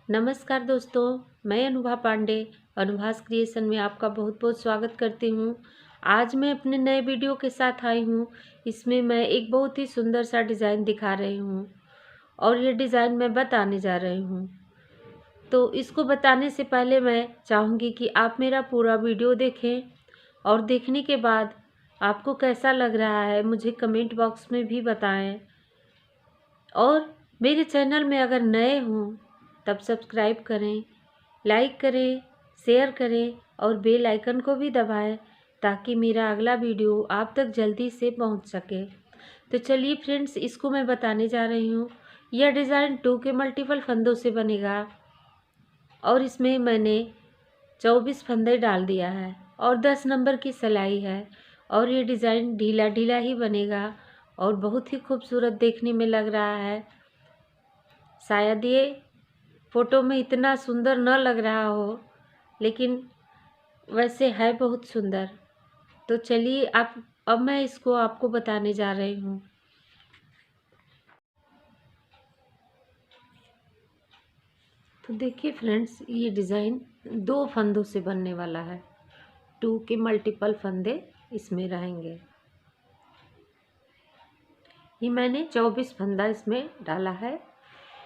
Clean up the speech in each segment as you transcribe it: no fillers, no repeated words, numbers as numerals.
नमस्कार दोस्तों, मैं अनुभा पांडे अनुभवास क्रिएशन में आपका बहुत बहुत स्वागत करती हूँ। आज मैं अपने नए वीडियो के साथ आई हूँ। इसमें मैं एक बहुत ही सुंदर सा डिज़ाइन दिखा रही हूँ और ये डिज़ाइन मैं बताने जा रही हूँ। तो इसको बताने से पहले मैं चाहूँगी कि आप मेरा पूरा वीडियो देखें और देखने के बाद आपको कैसा लग रहा है मुझे कमेंट बॉक्स में भी बताएं। और मेरे चैनल में अगर नए हों तब सब्सक्राइब करें, लाइक करें, शेयर करें और बेल आइकन को भी दबाएं ताकि मेरा अगला वीडियो आप तक जल्दी से पहुंच सके। तो चलिए फ्रेंड्स, इसको मैं बताने जा रही हूँ। यह डिज़ाइन 2 के मल्टीपल फंदों से बनेगा और इसमें मैंने 24 फंदे डाल दिया है और 10 नंबर की सिलाई है और ये डिज़ाइन ढीला ढीला ही बनेगा और बहुत ही खूबसूरत देखने में लग रहा है। शायद ये फ़ोटो में इतना सुंदर न लग रहा हो, लेकिन वैसे है बहुत सुंदर। तो चलिए अब मैं इसको आपको बताने जा रही हूँ। तो देखिए फ्रेंड्स, ये डिज़ाइन 2 फंदों से बनने वाला है। 2 के मल्टीपल फंदे इसमें रहेंगे। ये मैंने 24 फंदा इसमें डाला है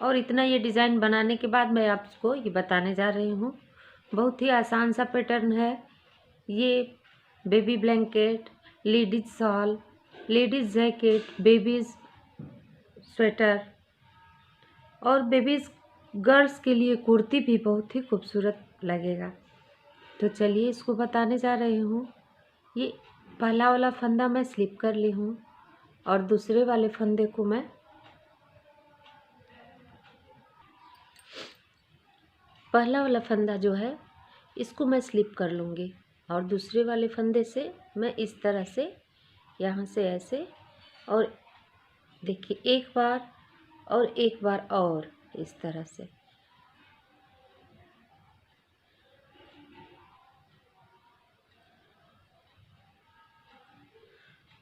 और इतना ये डिज़ाइन बनाने के बाद मैं आपको ये बताने जा रही हूँ। बहुत ही आसान सा पैटर्न है। ये baby blanket, ladies shawl, ladies jacket, babies sweater और बेबीज गर्ल्स के लिए कुर्ती भी बहुत ही खूबसूरत लगेगा। तो चलिए इसको बताने जा रही हूँ। ये पहला वाला फंदा मैं स्लिप कर ली हूँ और दूसरे वाले फंदे को मैं पहला वाला फंदा जो है इसको मैं स्लिप कर लूँगी और दूसरे वाले फंदे से मैं इस तरह से यहाँ से ऐसे और देखिए एक बार और एक बार और इस तरह से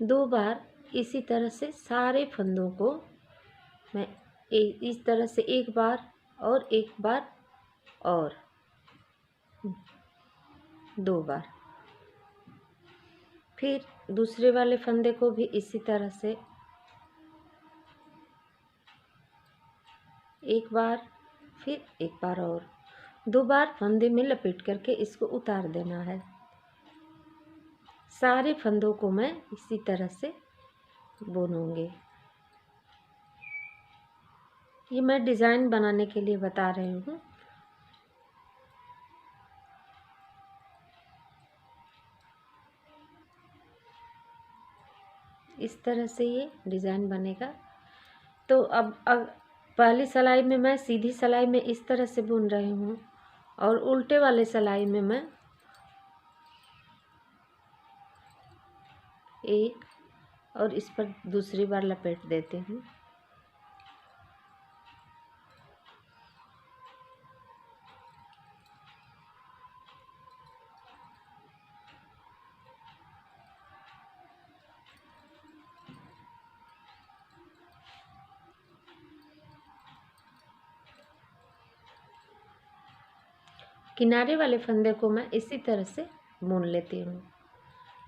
दो बार इसी तरह से सारे फंदों को मैं इस तरह से एक बार और एक बार और 2 बार, फिर दूसरे वाले फंदे को भी इसी तरह से एक बार, फिर एक बार और 2 बार फंदे में लपेट करके इसको उतार देना है। सारे फंदों को मैं इसी तरह से बुनूंगी। ये मैं डिज़ाइन बनाने के लिए बता रही हूँ। इस तरह से ये डिज़ाइन बनेगा। तो अब पहली सिलाई में मैं सीधी सिलाई में इस तरह से बुन रही हूँ और उल्टे वाले सिलाई में मैं एक और इस पर दूसरी बार लपेट देती हूँ। किनारे वाले फंदे को मैं इसी तरह से बुन लेती हूँ।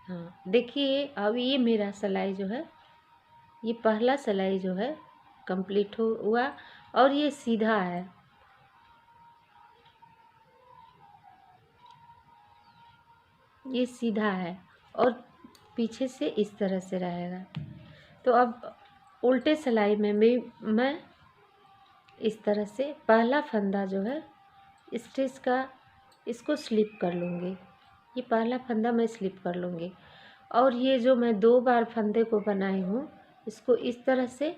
हाँ देखिए, अब ये मेरा सिलाई जो है, ये पहला सिलाई जो है कंप्लीट हुआ और ये सीधा है। ये सीधा है और पीछे से इस तरह से रहेगा। तो अब उल्टे सिलाई में मैं इस तरह से पहला फंदा जो है स्टिच का इसको स्लिप कर लूँगी। ये पहला फंदा मैं स्लिप कर लूँगी और ये जो मैं 2 बार फंदे को बनाई हूँ इसको इस तरह से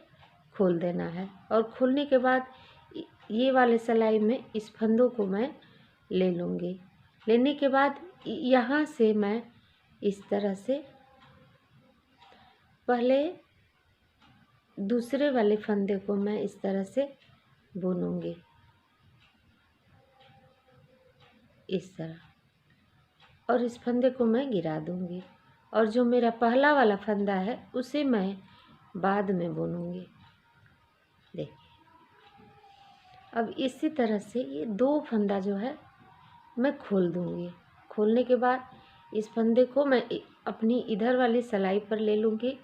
खोल देना है और खोलने के बाद ये वाले सिलाई में इस फंदों को मैं ले लूँगी। लेने के बाद यहाँ से मैं इस तरह से पहले दूसरे वाले फंदे को मैं इस तरह से बुनूंगी, इस तरह, और इस फंदे को मैं गिरा दूंगी और जो मेरा पहला वाला फंदा है उसे मैं बाद में बुनूंगी। देखिए, अब इसी तरह से ये 2 फंदा जो है मैं खोल दूँगी। खोलने के बाद इस फंदे को मैं अपनी इधर वाली सिलाई पर ले लूँगी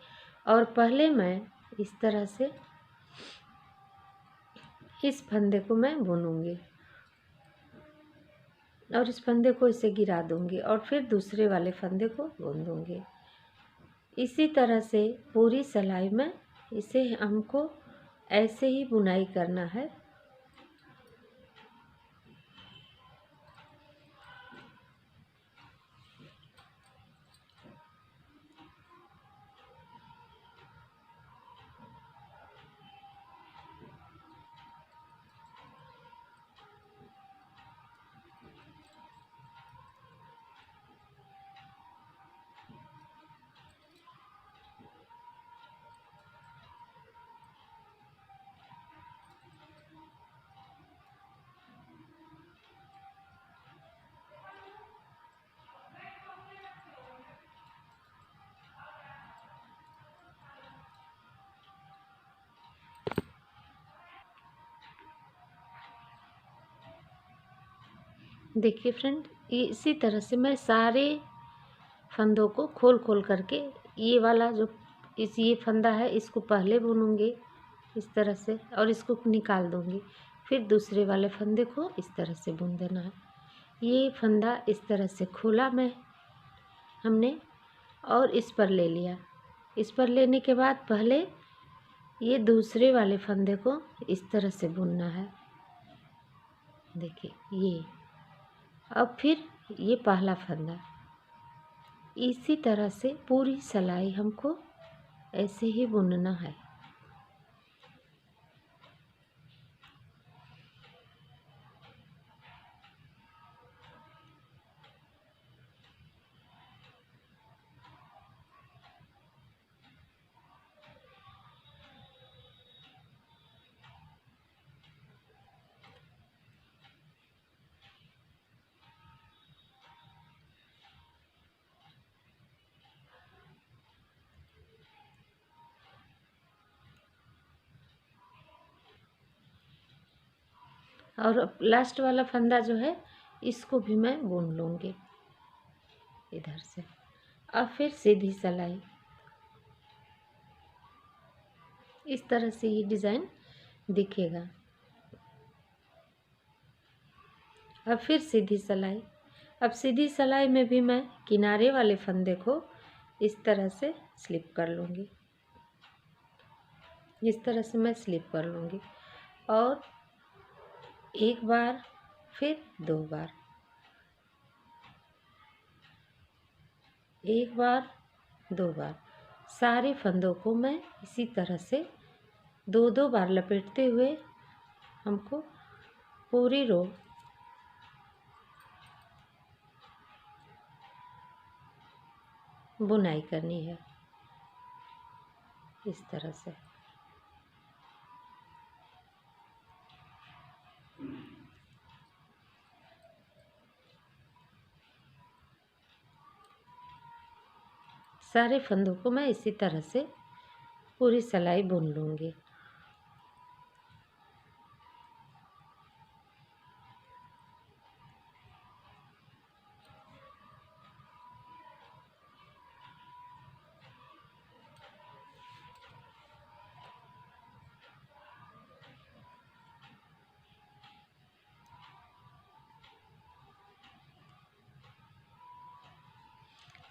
और पहले मैं इस तरह से इस फंदे को मैं बुनूँगी और इस फंदे को इसे गिरा दूँगी और फिर दूसरे वाले फंदे को बुन दूँगी। इसी तरह से पूरी सिलाई में इसे हमको ऐसे ही बुनाई करना है। देखिए फ्रेंड, इसी तरह से मैं सारे फंदों को खोल खोल करके ये वाला जो ये फंदा है इसको पहले बुनूंगी इस तरह से और इसको निकाल दूंगी। फिर दूसरे वाले फंदे को इस तरह से बुन देना है। ये फंदा इस तरह से खोला हमने और इस पर ले लिया। इस पर लेने के बाद पहले ये दूसरे वाले फंदे को इस तरह से बुनना है। देखिए ये, अब फिर ये पहला फंदा, इसी तरह से पूरी सिलाई हमको ऐसे ही बुनना है। और लास्ट वाला फंदा जो है इसको भी मैं बुन लूँगी इधर से। अब फिर सीधी सिलाई, इस तरह से ये डिज़ाइन दिखेगा। अब फिर सीधी सिलाई। अब सीधी सिलाई में भी मैं किनारे वाले फंदे को इस तरह से स्लिप कर लूँगी। इस तरह से मैं स्लिप कर लूँगी और एक बार फिर 2 बार, एक बार 2 बार, सारे फंदों को मैं इसी तरह से 2-2 बार लपेटते हुए हमको पूरी रो बुनाई करनी है इस तरह से। सारे फंदों को मैं इसी तरह से पूरी सिलाई बुन लूँगी।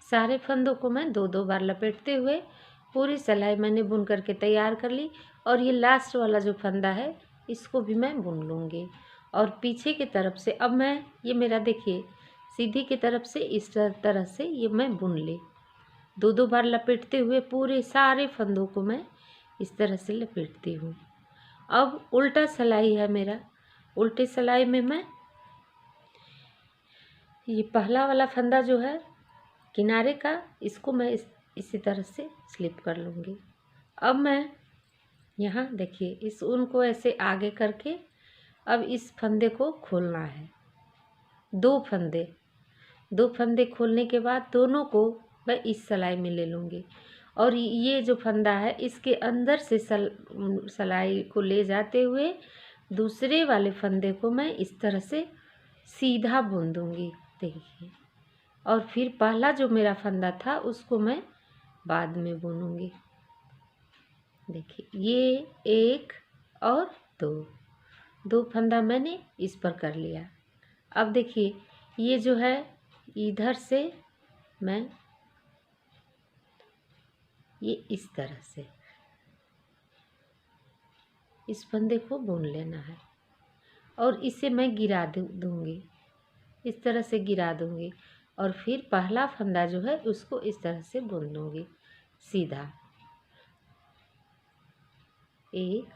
सारे फंदों को मैं 2-2 बार लपेटते हुए पूरी सिलाई मैंने बुन करके तैयार कर ली और ये लास्ट वाला जो फंदा है इसको भी मैं बुन लूँगी। और पीछे की तरफ से अब मैं ये मेरा देखिए सीधी की तरफ से इस तरह से ये मैं बुन ली, 2-2 बार लपेटते हुए पूरे सारे फंदों को मैं इस तरह से लपेटती हूँ। अब उल्टा सिलाई है मेरा, उल्टी सिलाई में मैं ये पहला वाला फंदा जो है किनारे का इसको मैं इसी तरह से स्लिप कर लूँगी। अब मैं यहाँ देखिए इस ऊन को ऐसे आगे करके अब इस फंदे को खोलना है। 2 फंदे खोलने के बाद दोनों को मैं इस सिलाई में ले लूँगी और ये जो फंदा है इसके अंदर से सिलाई को ले जाते हुए दूसरे वाले फंदे को मैं इस तरह से सीधा बुन दूंगी, देखिए। और फिर पहला जो मेरा फंदा था उसको मैं बाद में बुनूंगी। देखिए ये एक और दो फंदा मैंने इस पर कर लिया। अब देखिए ये जो है इधर से मैं ये इस तरह से इस फंदे को बुन लेना है और इसे मैं गिरा दूंगी, इस तरह से गिरा दूंगी। और फिर पहला फंदा जो है उसको इस तरह से बुन दूंगी सीधा। एक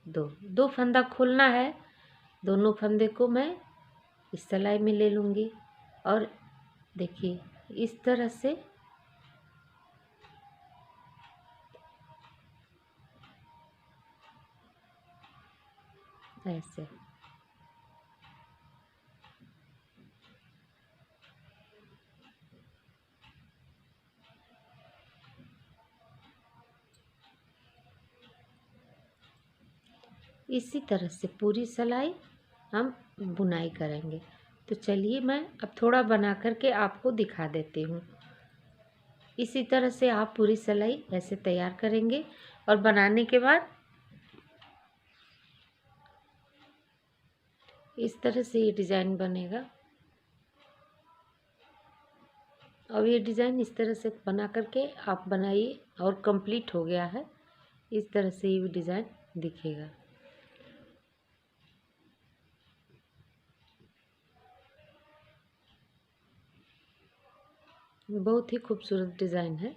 दो फंदा खोलना है, दोनों फंदे को मैं इस सिलाई में ले लूँगी और देखिए इस तरह से ऐसे। इसी तरह से पूरी सिलाई हम बुनाई करेंगे। तो चलिए मैं अब थोड़ा बना करके आपको दिखा देती हूँ। इसी तरह से आप पूरी सिलाई ऐसे तैयार करेंगे और बनाने के बाद इस तरह से ये डिज़ाइन बनेगा। अब ये डिज़ाइन इस तरह से बना करके आप बनाइए और कंप्लीट हो गया है। इस तरह से ये डिज़ाइन दिखेगा। बहुत ही खूबसूरत डिज़ाइन है।